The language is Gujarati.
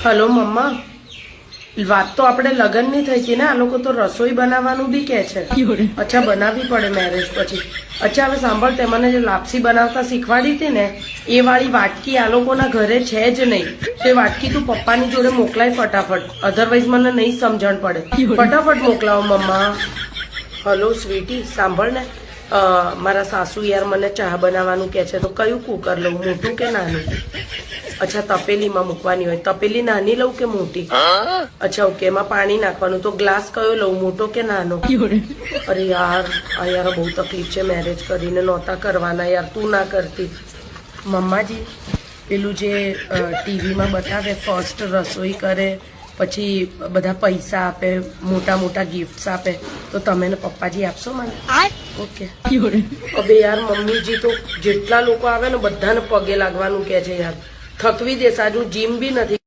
હલો મમ્મા, વાત તો આપણે લગ્નની થઈ હતી ને, આ લોકો તો રસોઈ બનાવવાનું બી કે છે. અચ્છા, બનાવવી પડે મેરેજ પછી. અચ્છા, હવે સાંભળ, તે મને જે લાપસી બનાવતા શીખવાડી હતી ને, એ વાળી વાટકી આ લોકોના ઘરે છે જ નહીં. તો એ વાટકી તું પપ્પાની જોડે મોકલાય ફટાફટ, અધરવાઇઝ મને નહીં સમજણ પડે. ફટાફટ મોકલાવો મમ્મા. હલો સ્વીટી, સાંભળ ને, મારા સાસુ યાર મને ચા બનાવવાનું કે છે, તો કયું કુકર લઉં, મોટું કે નાનું? અચ્છા, તપેલીમાં મૂકવાની હોય. તપેલી નાની લઉં કે મોટી? અચ્છા ઓકે, એમાં પાણી નાખવાનું. તો ગ્લાસ કયો લઉં, મોટો કે નાનો? અરે યાર, આ યાર બહુ તકલીફ છે. મેરેજ કરીને નહોતા કરવાના યાર, તું ના કરતી. મમ્માજી, પેલું જે ટીવીમાં બતાવે, ફર્સ્ટ રસોઈ કરે, પછી બધા પૈસા આપે, મોટા મોટા ગિફ્ટ્સ આપે, તો તમે ને પપ્પાજી આપશો મને? ઓકે. અબે યાર મમ્મીજી તો જેટલા લોકો આવે ને બધાને પગે લાગવાનું કે છે યાર. થકવી દેશે. આજુ જીમ બી નથી.